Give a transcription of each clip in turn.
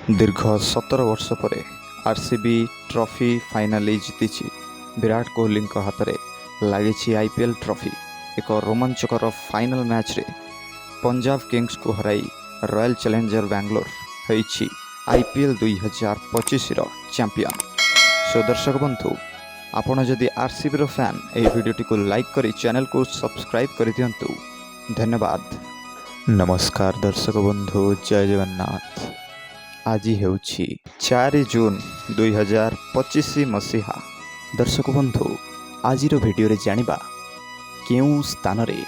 दीर्घ 17 वर्ष पर आरसीबी ट्रॉफी फाइनाली जीति। विराट कोहली हाथ में लगी आईपीएल ट्रॉफी। एक रोमांचकर फाइनल मैच रे पंजाब किंग्स को हराई रॉयल चैलेंजर बैंगलोर होईछि आईपीएल 2025 चैंपियन। सो दर्शक बंधु आपण जदि आरसीबी रो फैन ए वीडियोटी को लाइक करी चैनल को सब्सक्राइब कर दियंतु। धन्यवाद। नमस्कार दर्शक बंधु, जय जगन्नाथ। आज हेउछि 4 जून 2025 मसीहा। दर्शक बंधु आज वीडियो जानिबा केउं स्थान रे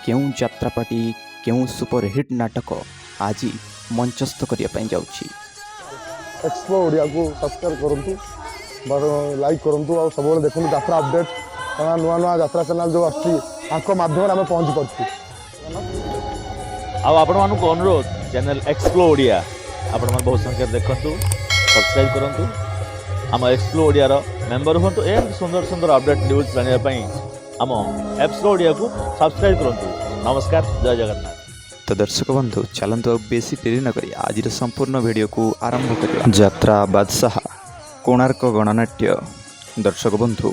केउं यात्रापाटी केउं सुपरहिट नाटक आज मंचस्थ करिया पई जाउछि। एक्सप्लो ओडिया को सब्सक्राइब करंतु, लाइक करंतु और सब देखु यात्रा अपडेट नुआ नुआ यात्रा चैनल जो आसको माध्यम आम पहुँची पार्छु। आपको अनुरोध चैनल एक्सप्लो ओडिया आपण बहुत संख्या देखु, सब्सक्राइब करूँ, आम एक्सप्लो ओडिया मेंबर हूँ। एम सुंदर सुंदर अपडेट न्यूज जानापी आम एक्सप्लो ओडिया को सब्सक्राइब करूँ। नमस्कार, जय जगन्नाथ। तो दर्शक बंधु चलतु बेसी डेरी न करी आज संपूर्ण वीडियो को आरंभ करिया। यात्रा बादशाह कोणार्क गणनाट्य। दर्शक बंधु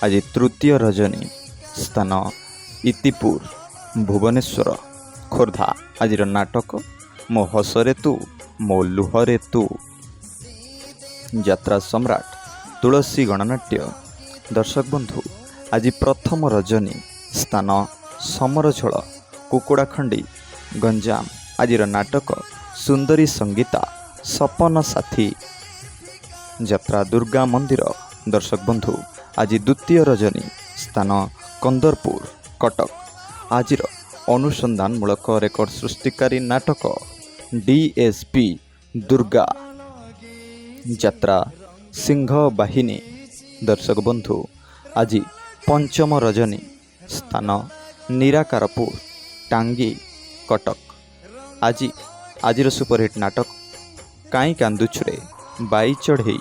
आज तृतीय रजनी स्थान इतिपुर भुवनेश्वर खोर्धा। आज नाटक मो हसरे तू मो लुहरे तू। यात्रा सम्राट तुलसी गणनाट्य। दर्शक बंधु आज प्रथम रजनी स्थान समरझोल कुकुड़ाखंडी गंजाम। आज नाटक सुंदरी संगीता सपन साथी। यात्रा दुर्गा मंदिर। दर्शक बंधु आज द्वितीय रजनी स्थान कंदरपुर कटक। आज अनुसंधान मूलक रेकर्ड सृष्टिकारी नाटक डीएसपी दुर्गा। यात्रा सिंह बाहिनी। दर्शक बंधु आज पंचम रजनी स्थान निराकारपुर टांगी कटक। आज सुपरहिट नाटक काई कांदुछुरे बाई चढ़ई।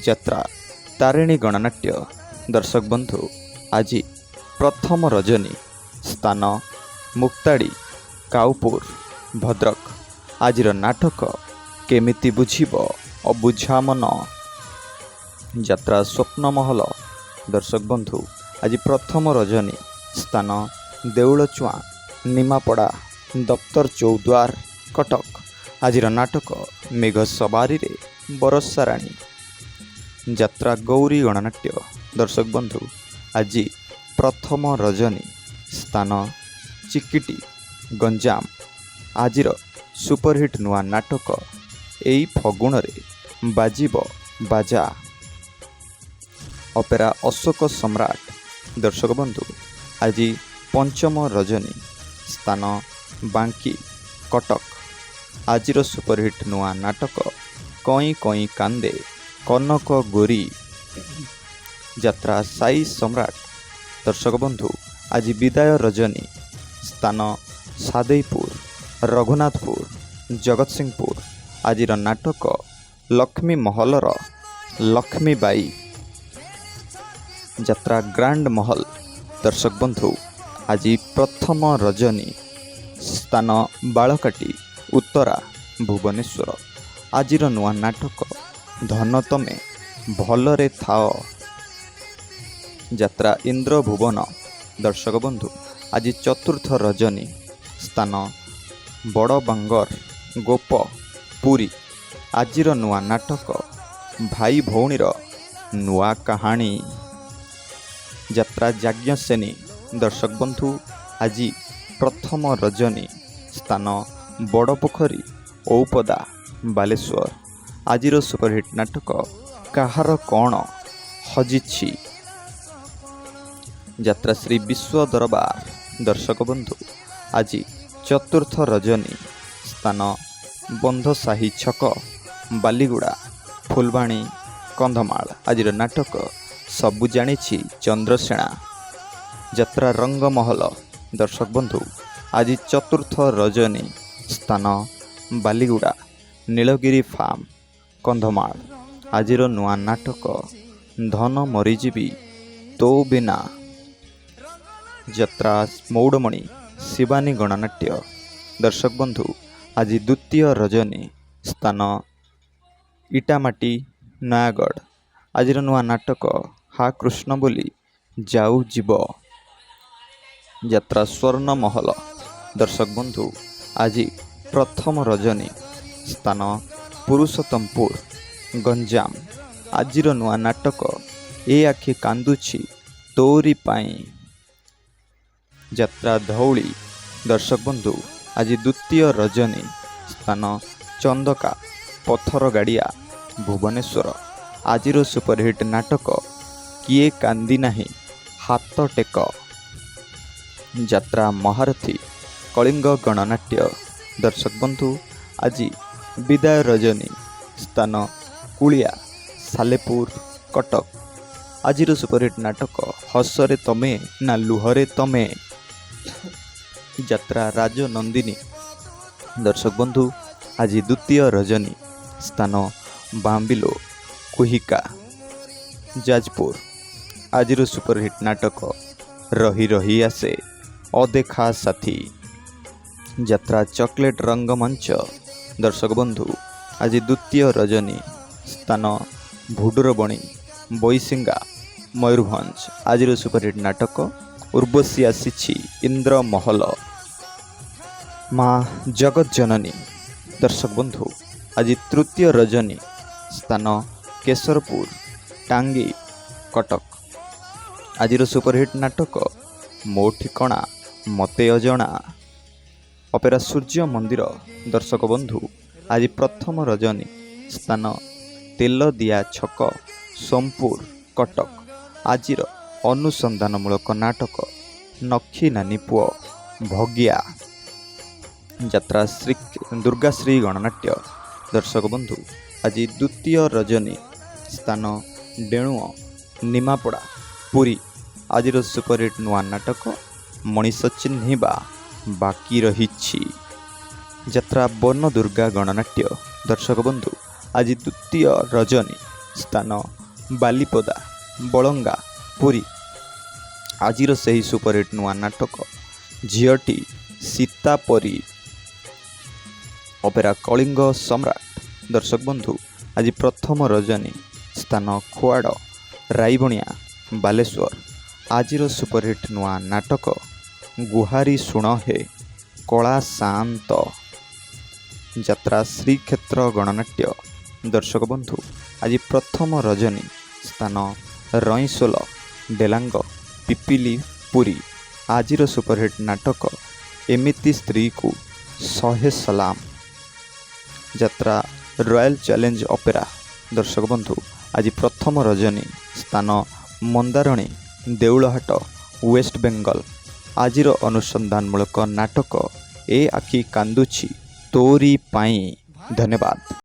यात्रा तारिणी गणनाट्य। दर्शक बंधु आज प्रथम रजनी स्थान मुक्ताड़ी काउपुर भद्रक। आज नाटक केमिति बुझिब अबुझा मन। यात्रा स्वप्न महल। दर्शक बंधु आज प्रथम रजनी स्थान देउलचुआ निमापड़ा दफ्तर चौद्वार कटक। आज नाटक मेघ सवारी रे बरसा राणी। यात्रा गौरी गणनाट्य। दर्शक बंधु आज प्रथम रजनी स्थान चिकिटी गंजाम। आज सुपरहिट नुआ नाटक एई फगुण रे बाजिब बाजा अपेरा अशोक सम्राट। दर्शक बंधु आज पंचम रजनी स्थान बांकी कटक। आज सुपरहिट नुआ नाटक कई कई कांदे कनक गोरी। यात्रा साई सम्राट। दर्शक बंधु आज विदाय रजनी स्थान सादेईपुर रघुनाथपुर जगत सिंहपुर। आज नाटक लक्ष्मी महलर लक्ष्मीबाई। यात्रा ग्रांड महल। दर्शक बंधु आज प्रथम रजनी स्थान बालकाटी उत्तरा भुवनेश्वर। आज नुआ नाटक धन तमे भलरे थाओ। यात्रा इंद्र भुवन। दर्शक बंधु आज चतुर्थ रजनी स्थान बड़ बांगर गोप पुरी। आज नुआ नाटक भाई भौणीर नुआ कहानी। यात्रा याज्ञसेनी। दर्शक बंधु आज प्रथम रजनी स्थान बड़ पोखरी औपदा बालेश्वर। आज सुपरहिट नाटक काहार कौन हजिछि। यात्रा श्री विश्व दरबार। दर्शक बंधु आज चतुर्थ रजनी स्थान बंधसाही छक बालीगुड़ा फुलबाणी कंधमाल। आज नाटक सबु जानिछि चंद्रसेना। यात्रा रंगमहल। दर्शक बंधु आज चतुर्थ रजनी स्थान बालीगुड़ा नीलगिरी फार्म कंधमाल। आज नुआ नाटक धन मरीजीवी तो बिना। यात्रा मौड़मणि शिवानी गणनाट्य। दर्शक बंधु आज द्वितीय रजनी ସ୍ଥାନ ଇଟାମାଟି ନୟାଗଡ଼। ଆଜିର ନୂଆ ନାଟକ ହା କୃଷ୍ଣ ବୋଲି ଯାଉ ଯିବ। ଯାତ୍ରା ସ୍ୱର୍ଣ୍ଣମହଲ। ଦର୍ଶକ ବନ୍ଧୁ ଆଜି ପ୍ରଥମ ରଜନୀ ସ୍ଥାନ ପୁରୁଷୋତ୍ତମପୁର ଗଞ୍ଜାମ। ଆଜିର ନୂଆ ନାଟକ ଏ ଆଖି କାନ୍ଦୁଛି ତୋରି ପାଇଁ। ଯାତ୍ରା ଧଉଳି। ଦର୍ଶକ ବନ୍ଧୁ ଆଜି ଦ୍ୱିତୀୟ ରଜନୀ ସ୍ଥାନ ଚନ୍ଦକା ପଥର ଗାଡ଼ିଆ ଭୁବନେଶ୍ୱର। ଆଜିର ସୁପରହିଟ୍ ନାଟକ କିଏ କାନ୍ଦି ନାହିଁ ହାତ ଟେକ। ଯାତ୍ରା ମହାରଥୀ କଳିଙ୍ଗ ଗଣନାଟ୍ୟ। ଦର୍ଶକ ବନ୍ଧୁ ଆଜି ବିଦାୟ ରଜନୀ ସ୍ଥାନ କୁଳିଆ ସାଲେପୁର କଟକ। ଆଜିର ସୁପରହିଟ୍ ନାଟକ ହସରେ ତମେ ନା ଲୁହରେ ତମେ। ଯାତ୍ରା ରାଜନନ୍ଦିନୀ। ଦର୍ଶକ ବନ୍ଧୁ ଆଜି ଦ୍ୱିତୀୟ ରଜନୀ ସ୍ଥାନ ବାମ୍ବିଲୋ କୁହିକା ଯାଜପୁର। ଆଜିର ସୁପରହିଟ୍ ନାଟକ ରହି ରହି ଆସେ ଅଦେଖା ସାଥୀ। ଯାତ୍ରା ଚକୋଲେଟ୍ ରଙ୍ଗମଞ୍ଚ। ଦର୍ଶକ ବନ୍ଧୁ ଆଜି ଦ୍ୱିତୀୟ ରଜନୀ ସ୍ଥାନ ଭୁଡୁରବଣି ବୈଶିଙ୍ଗା ମୟୂରଭଞ୍ଜ। ଆଜିର ସୁପରହିଟ୍ ନାଟକ ଉର୍ବଶୀ ଆସିଛି ଇନ୍ଦ୍ରମହଲ ମା ଜଗତଜନନୀ। ଦର୍ଶକ ବନ୍ଧୁ ଆଜି ତୃତୀୟ ରଜନୀ ସ୍ଥାନ କେଶରପୁର ଟାଙ୍ଗୀ କଟକ। ଆଜିର ସୁପରହିଟ୍ ନାଟକ ମୋ ଠିକଣା ମୋତେ ଅଜଣା ଅପେରା ସୂର୍ଯ୍ୟ ମନ୍ଦିର। ଦର୍ଶକ ବନ୍ଧୁ ଆଜି ପ୍ରଥମ ରଜନୀ ସ୍ଥାନ ତେଲଦିଆ ଛକ ସୋମପୁର କଟକ। ଆଜିର ଅନୁସନ୍ଧାନମୂଳକ ନାଟକ ନକ୍ଷୀ ନାନୀ ପୁଅ ଭଗିଆ। ଯାତ୍ରା ଦୁର୍ଗାଶ୍ରୀ ଗଣନାଟ୍ୟ। ଦର୍ଶକ ବନ୍ଧୁ ଆଜି ଦ୍ୱିତୀୟ ରଜନୀ ସ୍ଥାନ ଡେଣୁଅ ନିମାପଡ଼ା ପୁରୀ। ଆଜିର ସୁପରହିଟ୍ ନୂଆ ନାଟକ ମଣିଷ ଚିହ୍ନିବା ବାକି ରହିଛି। ଯାତ୍ରା ବନ ଦୁର୍ଗା ଗଣନାଟ୍ୟ। ଦର୍ଶକ ବନ୍ଧୁ ଆଜି ଦ୍ୱିତୀୟ ରଜନୀ ସ୍ଥାନ ବାଲିପଦା ବଳଙ୍ଗା ପୁରୀ। ଆଜିର ସେହି ସୁପରହିଟ୍ ନୂଆ ନାଟକ ଝିଅଟି ସୀତାପରି ଅପେରା କଳିଙ୍ଗ ସମ୍ରାଟ। ଦର୍ଶକ ବନ୍ଧୁ ଆଜି ପ୍ରଥମ ରଜନୀ ସ୍ଥାନ ଖୁଆଡ଼ ରାଇବଣିଆ ବାଲେଶ୍ୱର। ଆଜିର ସୁପରହିଟ୍ ନୂଆ ନାଟକ ଗୁହାରି ଶୁଣ ହେ କଳା ଶାନ୍ତ। ଯାତ୍ରା ଶ୍ରୀକ୍ଷେତ୍ର ଗଣନାଟ୍ୟ। ଦର୍ଶକ ବନ୍ଧୁ ଆଜି ପ୍ରଥମ ରଜନୀ ସ୍ଥାନ ରଇଁସୋଲ ଡେଲାଙ୍ଗ ପିପିଲି ପୁରୀ। ଆଜିର ସୁପରହିଟ୍ ନାଟକ ଏମିତି ସ୍ତ୍ରୀକୁ 100 ସଲାମ। ଯାତ୍ରା ରୟାଲ ଚ୍ୟାଲେଞ୍ଜ ଅପେରା। ଦର୍ଶକ ବନ୍ଧୁ ଆଜି ପ୍ରଥମ ରଜନୀ ସ୍ଥାନ ମନ୍ଦାରଣୀ ଦେଉଳହାଟ ୱେଷ୍ଟବେଙ୍ଗଲ। ଆଜିର ଅନୁସନ୍ଧାନମୂଳକ ନାଟକ ଏ ଆଖି କାନ୍ଦୁଛି ତୋରି ପାଇଁ। ଧନ୍ୟବାଦ।